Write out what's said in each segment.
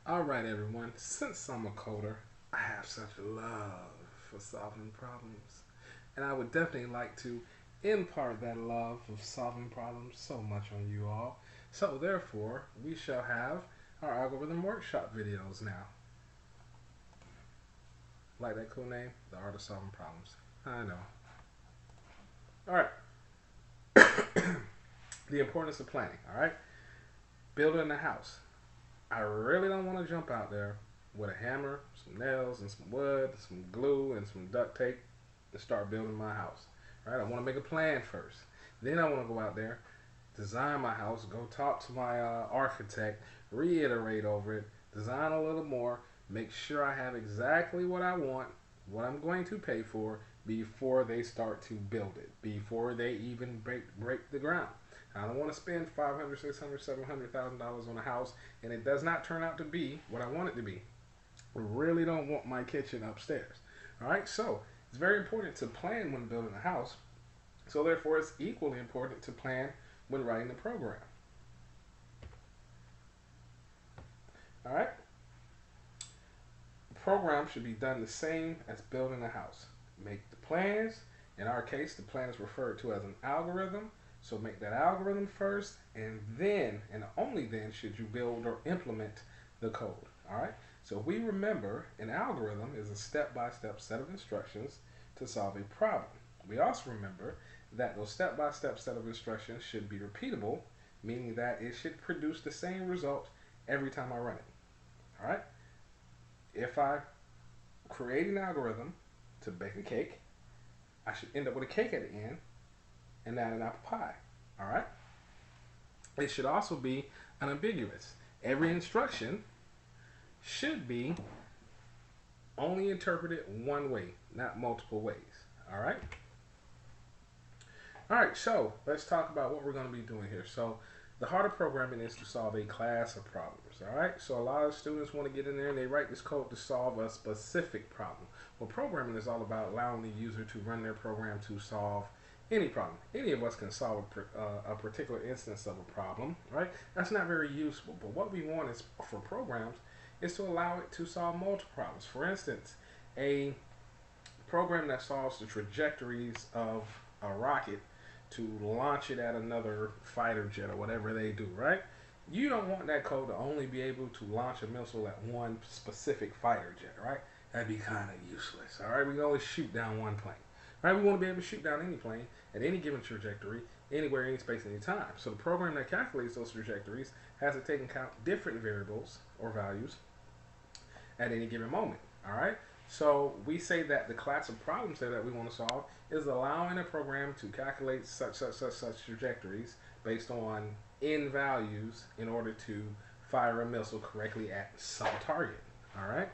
Alright everyone, since I'm a coder, I have such a love for solving problems. And I would definitely like to impart that love of solving problems so much on you all. So therefore, we shall have our algorithm workshop videos now. Like that cool name? The Art of Solving Problems. I know. Alright. The importance of planning, alright? Building a house. I really don't want to jump out there with a hammer, some nails, and some wood, some glue, and some duct tape to start building my house. Right? I want to make a plan first. Then I want to go out there, design my house, go talk to my architect, reiterate over it, design a little more, make sure I have exactly what I want, what I'm going to pay for before they start to build it, before they even break the ground. I don't want to spend 500, 600, 700,000 dollars on a house and it does not turn out to be what I want it to be. I really don't want my kitchen upstairs. All right, so it's very important to plan when building a house. So therefore, it's equally important to plan when writing the program. All right, the program should be done the same as building a house. Make the plans. In our case, the plan is referred to as an algorithm. So make that algorithm first, and then, and only then, should you build or implement the code. All right. So we remember an algorithm is a step-by-step set of instructions to solve a problem. We also remember that those step-by-step set of instructions should be repeatable, meaning that it should produce the same result every time I run it. All right. If I create an algorithm to bake a cake, I should end up with a cake at the end and not an apple pie. All right. It should also be unambiguous. Every instruction should be only interpreted one way, not multiple ways. All right. All right. So let's talk about what we're going to be doing here. So the heart of programming is to solve a class of problems. All right. So a lot of students want to get in there and they write this code to solve a specific problem. Well, programming is all about allowing the user to run their program to solve any problem. Any of us can solve a particular instance of a problem, right? That's not very useful. But what we want is for programs is to allow it to solve multiple problems. For instance, a program that solves the trajectories of a rocket to launch it at another fighter jet or whatever they do, right? You don't want that code to only be able to launch a missile at one specific fighter jet, right? That'd be kind of useless, all right? We can only shoot down one plane, right? We want to be able to shoot down any plane at any given trajectory, anywhere, any space, any time. So the program that calculates those trajectories has to take into account different variables or values at any given moment, all right? So we say that the class of problems there that we want to solve is allowing a program to calculate such trajectories based on n values in order to fire a missile correctly at some target. All right.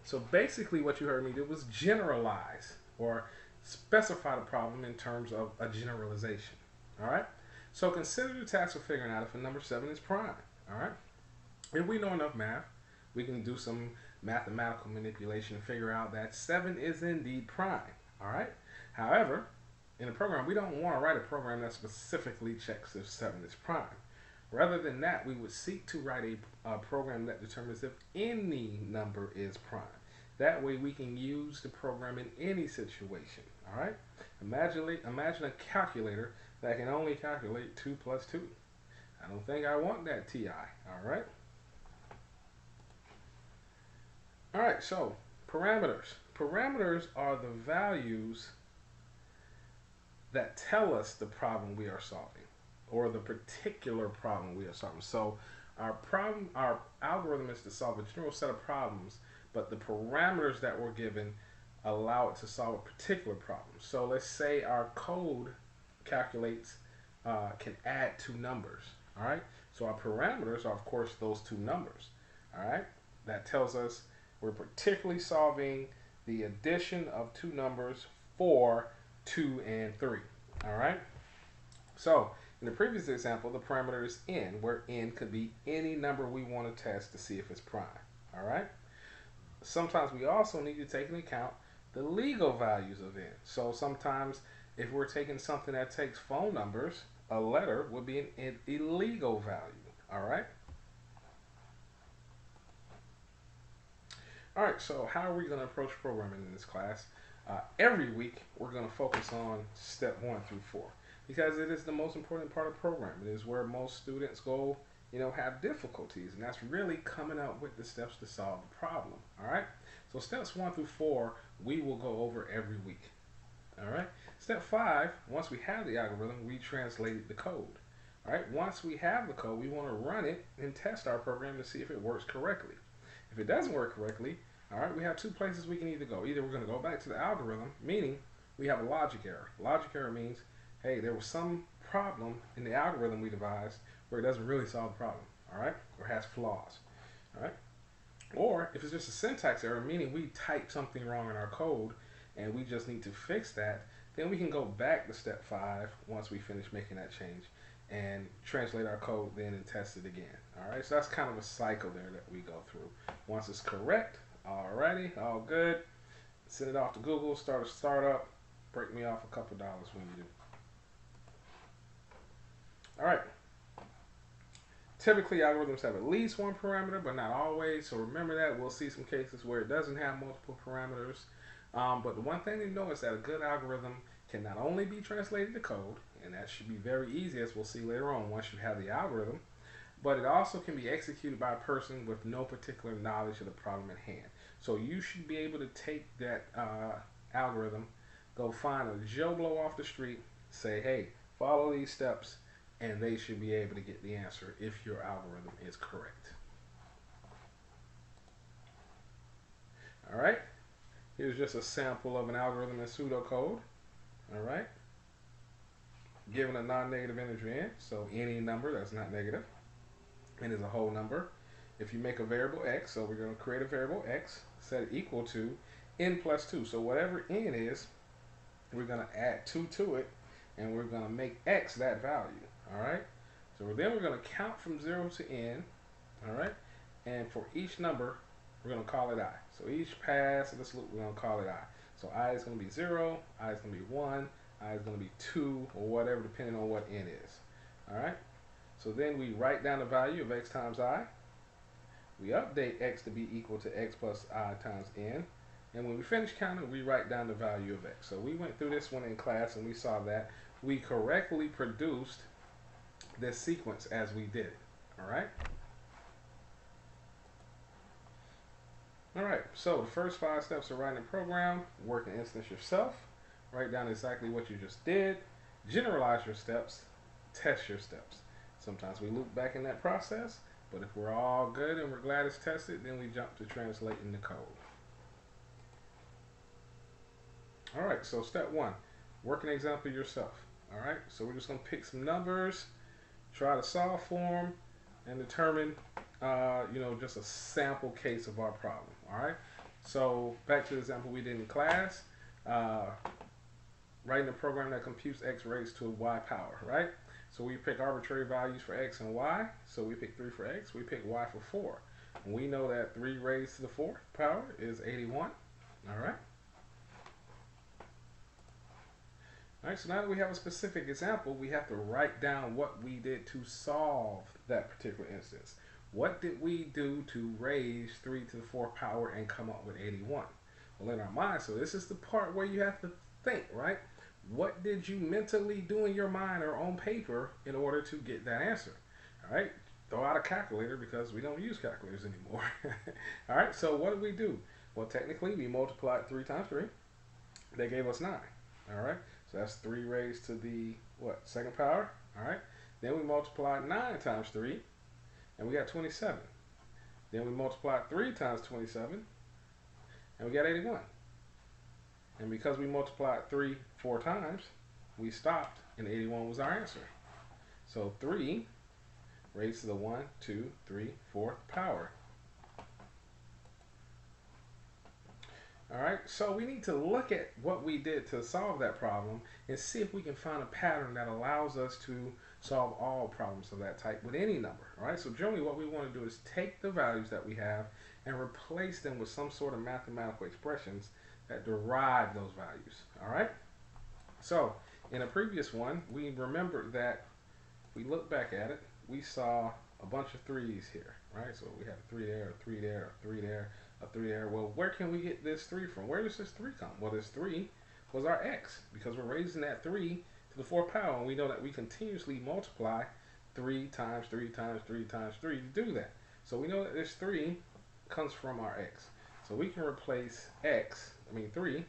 So basically, what you heard me do was generalize or specify the problem in terms of a generalization. All right. So consider the task of figuring out if a number 7 is prime. All right. If we know enough math, we can do some mathematical manipulation and figure out that 7 is indeed prime. All right. However, in a program, we don't want to write a program that specifically checks if 7 is prime. Rather than that, we would seek to write a program that determines if any number is prime. That way we can use the program in any situation. All right. Imagine a calculator that can only calculate 2 plus 2. I don't think I want that TI. All right. All right, so parameters. Parameters are the values that tell us the problem we are solving or the particular problem we are solving. So our algorithm is to solve a general set of problems, but the parameters that we're given allow it to solve a particular problem. So let's say our code calculates, can add two numbers. All right. So our parameters are, of course, those two numbers. All right. That tells us we're particularly solving the addition of two numbers 4, 2, and 3. All right. So in the previous example, the parameter is n, where n could be any number we want to test to see if it's prime. All right. Sometimes we also need to take into account the legal values of n. So sometimes if we're taking something that takes phone numbers, a letter would be an illegal value. All right. All right, so how are we going to approach programming in this class? Every week, we're going to focus on step 1 through 4 because it is the most important part of programming. It is where most students go, have difficulties, and that's really coming up with the steps to solve the problem. All right, so steps 1 through 4 we will go over every week. All right, step 5, once we have the algorithm, we translate the code. All right, once we have the code, we want to run it and test our program to see if it works correctly. If it doesn't work correctly, all right, we have two places we can either go. Either we're going to go back to the algorithm, meaning we have a logic error. Logic error means, hey, there was some problem in the algorithm we devised where it doesn't really solve the problem, all right, or has flaws, all right. Or if it's just a syntax error, meaning we typed something wrong in our code and we just need to fix that, then we can go back to step 5 once we finish making that change and translate our code then and test it again. All right, so that's kind of a cycle there that we go through. Once it's correct, alrighty, all good, send it off to Google, start a startup, break me off a couple dollars when you do. All right. Typically, algorithms have at least one parameter, but not always. So remember that. We'll see some cases where it doesn't have multiple parameters. But the one thing to know is that a good algorithm can not only be translated to code, and that should be very easy, as we'll see later on once you have the algorithm, but it also can be executed by a person with no particular knowledge of the problem at hand. So you should be able to take that algorithm, go find a Joe Blow off the street, say, hey, follow these steps, and they should be able to get the answer if your algorithm is correct. All right, here's just a sample of an algorithm in pseudocode. All right, given a non-negative integer in, so any number that's not negative and is a whole number. If you make a variable x, so we're going to create a variable x, set it equal to n plus 2. So whatever n is, we're going to add 2 to it, and we're going to make x that value. All right, so then we're going to count from 0 to n. All right, and for each number we're going to call it I. So each pass of this loop we're going to call it I. So I is going to be 0, I is going to be 1, I is going to be 2, or whatever, depending on what n is. All right, so then we write down the value of x times I. We update x to be equal to x plus I times n. And when we finish counting, we write down the value of x. So we went through this one in class and we saw that we correctly produced this sequence as we did it. All right. All right, so the first 5 steps of writing a program: work an instance yourself, write down exactly what you just did, generalize your steps, test your steps. Sometimes we loop back in that process, but if we're all good and we're glad it's tested, then we jump to translating the code. All right, so step 1, work an example yourself. All right, so we're just going to pick some numbers, try to solve for them, and determine just a sample case of our problem. All right, so back to the example we did in class, writing a program that computes x raised to a y power, right? So we pick arbitrary values for x and y. So we pick 3 for x, we pick y for 4. And we know that 3 raised to the 4th power is 81. All right. All right, so now that we have a specific example, we have to write down what we did to solve that particular instance. What did we do to raise 3 to the 4th power and come up with 81? Well, in our mind, so this is the part where you have to think, right? What did you mentally do in your mind or on paper in order to get that answer? All right, throw out a calculator because we don't use calculators anymore. All right, so what did we do? Well, technically, we multiplied 3 times 3. They gave us 9. All right, so that's 3 raised to the, 2nd power? All right, then we multiplied 9 times 3, and we got 27. Then we multiplied 3 times 27, and we got 81. And because we multiplied 3 4 times, we stopped, and 81 was our answer. So 3 raised to the 1, 2, 3, 4th power. All right, so we need to look at what we did to solve that problem and see if we can find a pattern that allows us to solve all problems of that type with any number. All right, so generally what we want to do is take the values that we have and replace them with some sort of mathematical expressions that derive those values. All right, so in a previous one, we remembered that we looked back at it, we saw a bunch of 3s here, right? So we had a 3 there, a 3 there, a 3 there, A 3 there. Well, where can we get this 3 from? Where does this 3 come? Well, this 3 was our x, because we're raising that 3 to the 4th power, and we know that we continuously multiply 3 times 3 times 3 times 3 to do that. So we know that this 3 comes from our x. So we can replace 3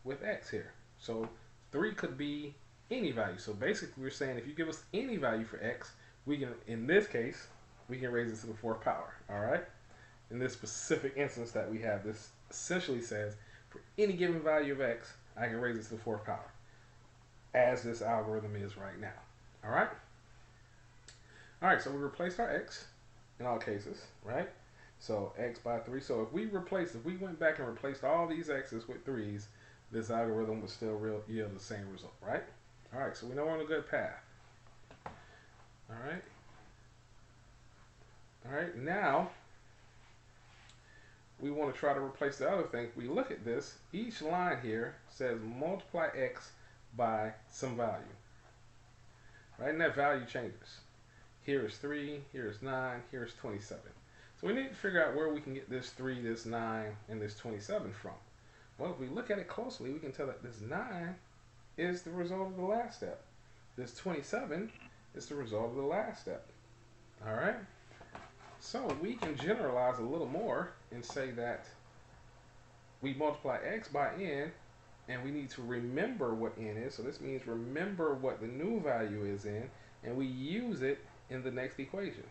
with x here. So 3 could be any value. So basically we're saying if you give us any value for x, we can, in this case, we can raise it to the 4th power. All right? In this specific instance that we have, this essentially says for any given value of x, I can raise it to the 4th power, as this algorithm is right now. All right? All right, so we replaced our x in all cases, right? So x by 3. So if we went back and replaced all these x's with 3's, this algorithm would still yield the same result, right? All right, so we know we're on a good path. All right. All right, now we want to try to replace the other thing. We look at this, each line here says multiply x by some value, right? And that value changes. Here is 3, here is 9, here is 27. So we need to figure out where we can get this 3, this 9, and this 27 from. Well, if we look at it closely, we can tell that this 9 is the result of the last step. This 27 is the result of the last step. All right? So we can generalize a little more and say that we multiply x by n, and we need to remember what n is. So this means remember what the new value is in, and we use it in the next equation.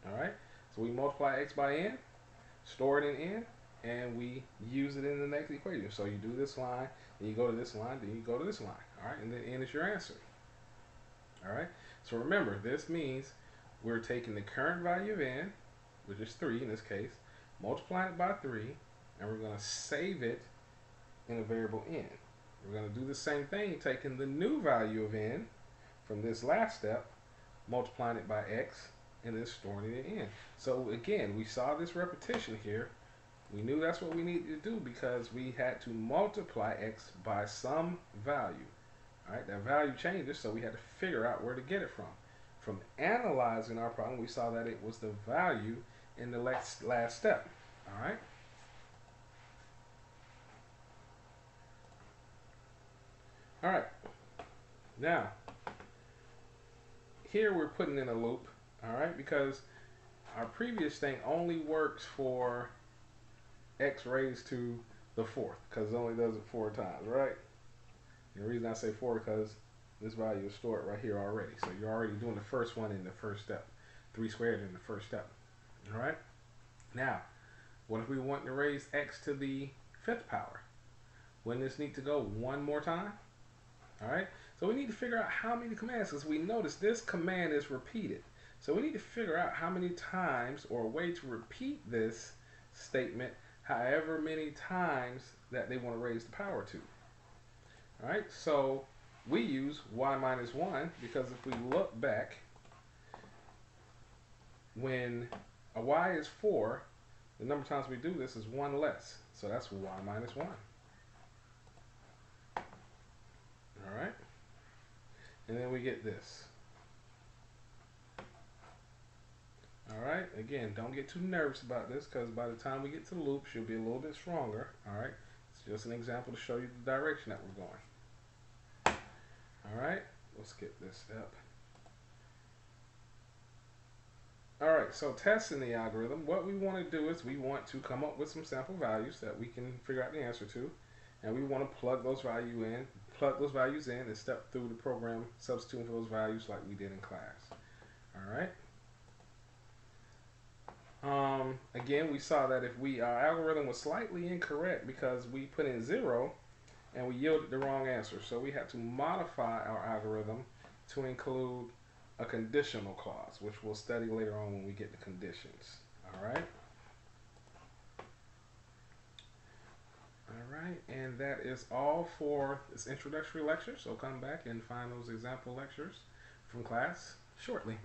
All right? So we multiply x by n, store it in n, and we use it in the next equation. So you do this line, then you go to this line, then you go to this line. All right? And then n is your answer. All right? So remember, this means we're taking the current value of n, which is 3 in this case, multiplying it by 3, and we're going to save it in a variable n. We're going to do the same thing, taking the new value of n from this last step, multiplying it by x, and then storing it in n. So again, we saw this repetition here. We knew that's what we needed to do because we had to multiply x by some value. All right, that value changes, so we had to figure out where to get it from. From analyzing our problem, we saw that it was the value in the last step. All right. All right. Now, here we're putting in a loop, all right, because our previous thing only works for x raised to the 4th, because it only does it 4 times, right? And the reason I say 4 because this value is stored right here already. So you're already doing the first one in the first step. 3 squared in the first step. All right? Now, what if we want to raise x to the 5th power? Wouldn't this need to go one more time? All right? So we need to figure out how many commands, because we notice this command is repeated. So we need to figure out how many times, or a way to repeat this statement however many times that they want to raise the power to. All right? So we use y minus 1 because if we look back, when a y is 4, the number of times we do this is 1 less. So that's y minus 1. All right? And then we get this. All right? Again, don't get too nervous about this because by the time we get to the loop, she'll be a little bit stronger. All right? It's just an example to show you the direction that we're going. All right, we'll skip this step. All right, so testing the algorithm, what we want to do is we want to come up with some sample values that we can figure out the answer to, and we want to plug those values in and step through the program substituting for those values like we did in class. All right. Again, we saw that if our algorithm was slightly incorrect because we put in 0 and we yielded the wrong answer. So we had to modify our algorithm to include a conditional clause, which we'll study later on when we get the conditions. All right? All right, and that is all for this introductory lecture. So come back and find those example lectures from class shortly.